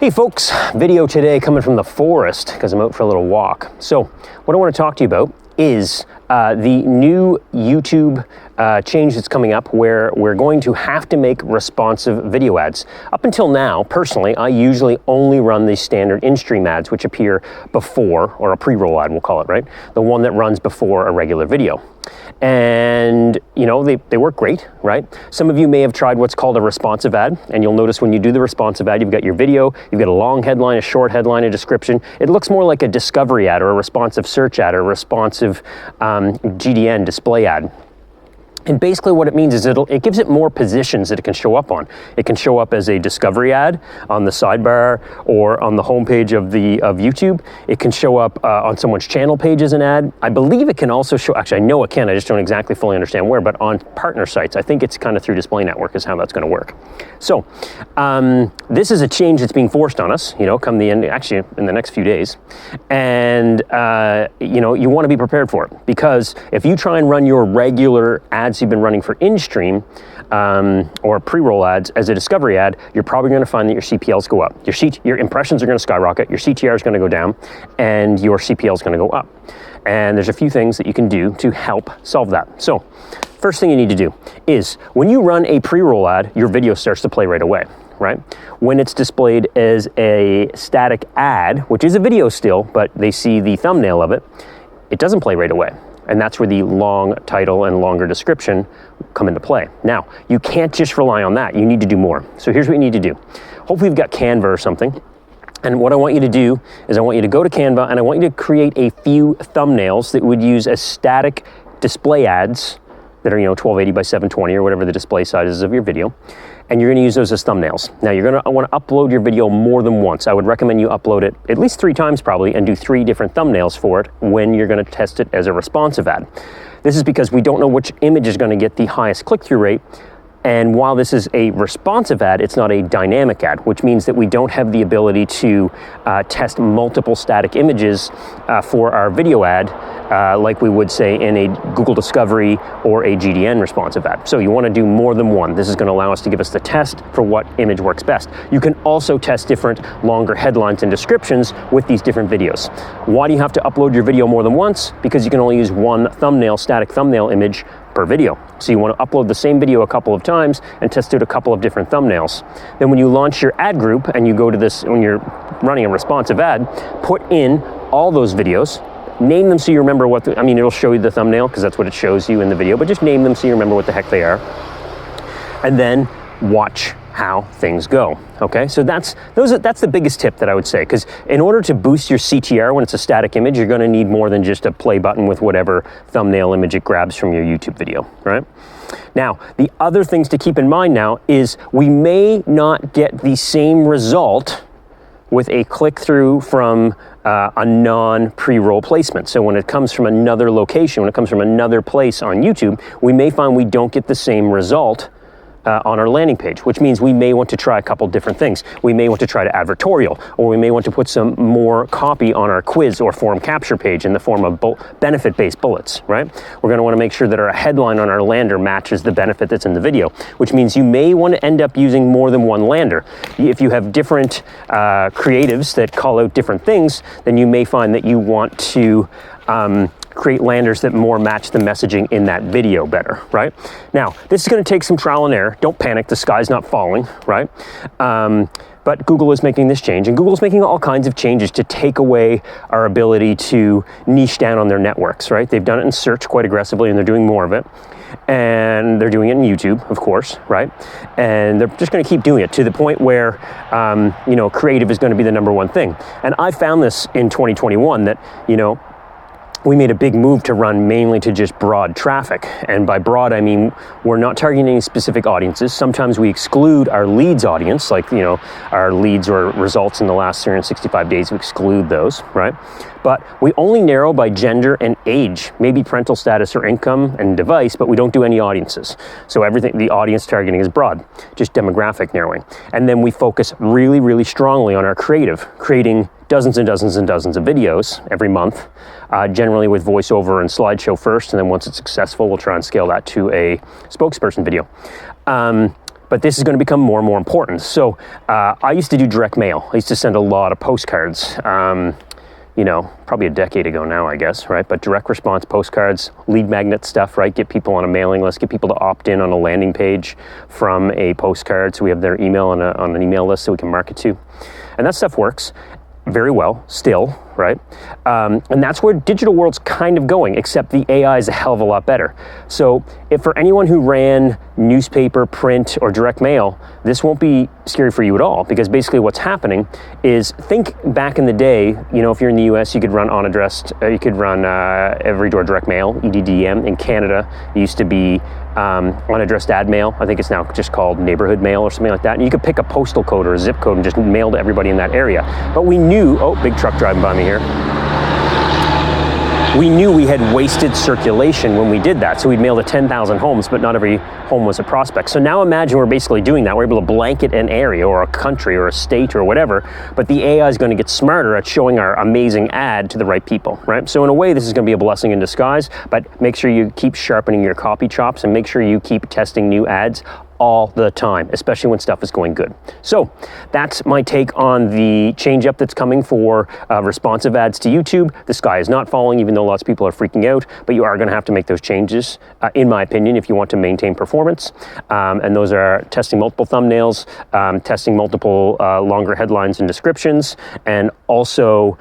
Hey folks, video today coming from the forest because I'm out for a little walk. So what I want to talk to you about is the new YouTube change that's coming up where we're going to have to make responsive video ads. Up until now, personally, I usually only run the standard in-stream ads which appear before, or a pre-roll ad we'll call it, right? The one that runs before a regular video. And you know, they work great, right? Some of you may have tried what's called a responsive ad, and you'll notice when you do the responsive ad, you've got your video, you've got a long headline, a short headline, a description. It looks more like a discovery ad or a responsive search ad or a responsive GDN display ad. And basically what it means is it gives it more positions that it can show up on. It can show up as a discovery ad on the sidebar or on the homepage of YouTube. It can show up on someone's channel page as an ad. I believe it can also show, actually I know it can, I just don't exactly fully understand where, but on partner sites. I think it's kind of through Display Network is how that's going to work. So this is a change that's being forced on us, you know, come the end, actually in the next few days. And you know, you want to be prepared for it, because if you try and run your regular ads you've been running for in-stream or pre-roll ads as a discovery ad, you're probably going to find that your CPLs go up. Your impressions are going to skyrocket, your CTR is going to go down, and your CPL is going to go up. And there's a few things that you can do to help solve that. So first thing you need to do is when you run a pre-roll ad, your video starts to play right away, right? When it's displayed as a static ad, which is a video still, but they see the thumbnail of it, it doesn't play right away. And that's where the long title and longer description come into play. Now, you can't just rely on that. You need to do more. So here's what you need to do. Hopefully you've got Canva or something. And what I want you to do is I want you to go to Canva and I want you to create a few thumbnails that would use as static display ads that are, you know, 1280 by 720 or whatever the display size is of your video. And you're gonna use those as thumbnails. Now you're gonna wanna upload your video more than once. I would recommend you upload it at least 3 times probably and do 3 different thumbnails for it when you're gonna test it as a responsive ad. This is because we don't know which image is gonna get the highest click-through rate. And while this is a responsive ad, it's not a dynamic ad, which means that we don't have the ability to test multiple static images for our video ad like we would say in a Google Discovery or a GDN responsive ad. So you want to do more than one. This is going to allow us to give us the test for what image works best. You can also test different longer headlines and descriptions with these different videos. Why do you have to upload your video more than once? Because you can only use one thumbnail, static thumbnail image per video. So you want to upload the same video a couple of times and test out a couple of different thumbnails. Then when you launch your ad group and you go to this, when you're running a responsive ad, put in all those videos, name them so you remember what, I mean, it'll show you the thumbnail because that's what it shows you in the video, but just name them so you remember what the heck they are. And then watch how things go. Okay, so that's the biggest tip that I would say, because in order to boost your CTR when it's a static image, you're going to need more than just a play button with whatever thumbnail image it grabs from your YouTube video, right? Now, the other things to keep in mind now is we may not get the same result with a click-through from a non-pre-roll placement. So when it comes from another location, when it comes from another place on YouTube, we may find we don't get the same result on our landing page, which means we may want to try a couple different things. We may want to try to advertorial, or we may want to put some more copy on our quiz or form capture page in the form of benefit-based bullets, right? We're going to want to make sure that our headline on our lander matches the benefit that's in the video, which means you may want to end up using more than one lander. If you have different creatives that call out different things, then you may find that you want to create landers that more match the messaging in that video better, right? Now, this is going to take some trial and error. Don't panic, the sky's not falling, right? But Google is making this change, and Google's making all kinds of changes to take away our ability to niche down on their networks, right? They've done it in search quite aggressively, and they're doing more of it. And they're doing it in YouTube, of course, right? And they're just going to keep doing it to the point where, you know, creative is going to be the #1 thing. And I found this in 2021 that, you know, we made a big move to run mainly to just broad traffic. And by broad, I mean, we're not targeting any specific audiences. Sometimes we exclude our leads audience, like, you know, our leads or results in the last 365 days, we exclude those, right? But we only narrow by gender and age, maybe parental status or income and device, but we don't do any audiences. So everything, the audience targeting is broad, just demographic narrowing. And then we focus really, really strongly on our creative, creating dozens and dozens and dozens of videos every month, generally with voiceover and slideshow first, and then once it's successful, we'll try and scale that to a spokesperson video. but this is going to become more and more important. So I used to do direct mail. I used to send a lot of postcards. You know, probably a decade ago now, I guess, right? But direct response postcards, lead magnet stuff, right? Get people on a mailing list, get people to opt in on a landing page from a postcard, so we have their email on an email list so we can market to. And that stuff works very well still, right? And that's where digital world's kind of going, except the AI is a hell of a lot better. So if for anyone who ran newspaper, print, or direct mail, this won't be scary for you at all, because basically what's happening is, think back in the day, you know, if you're in the US, you could run unaddressed, you could run every door direct mail, EDDM. In Canada, it used to be unaddressed ad mail. I think it's now just called neighborhood mail or something like that. And you could pick a postal code or a zip code and just mail to everybody in that area. But we knew, oh, big truck driving by me here. We knew we had wasted circulation when we did that. So we'd mail to 10,000 homes, but not every home was a prospect. So now imagine we're basically doing that. We're able to blanket an area or a country or a state or whatever, but the AI is going to get smarter at showing our amazing ad to the right people, right? So in a way, this is going to be a blessing in disguise, but make sure you keep sharpening your copy chops and make sure you keep testing new ads all the time, especially when stuff is going good. So that's my take on the change up that's coming for responsive ads to YouTube. The sky is not falling, even though lots of people are freaking out, but you are going to have to make those changes, in my opinion, if you want to maintain performance. And those are testing multiple thumbnails, testing multiple longer headlines and descriptions, and also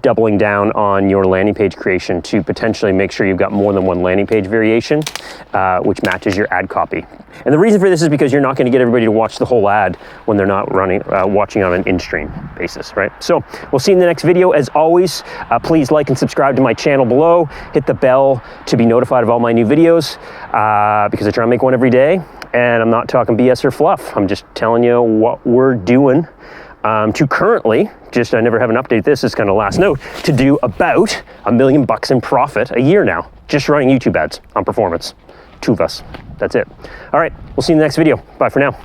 doubling down on your landing page creation to potentially make sure you've got more than one landing page variation, which matches your ad copy. And the reason for this is because you're not going to get everybody to watch the whole ad when they're not watching on an in-stream basis, right? So we'll see you in the next video. As always, please like and subscribe to my channel below. Hit the bell to be notified of all my new videos, because I try to make one every day. And I'm not talking BS or fluff. I'm just telling you what we're doing to currently, I never have an update. This is kind of last note, to do about $1 million in profit a year now, just running YouTube ads on performance. Two of us. That's it. All right, we'll see you in the next video. Bye for now.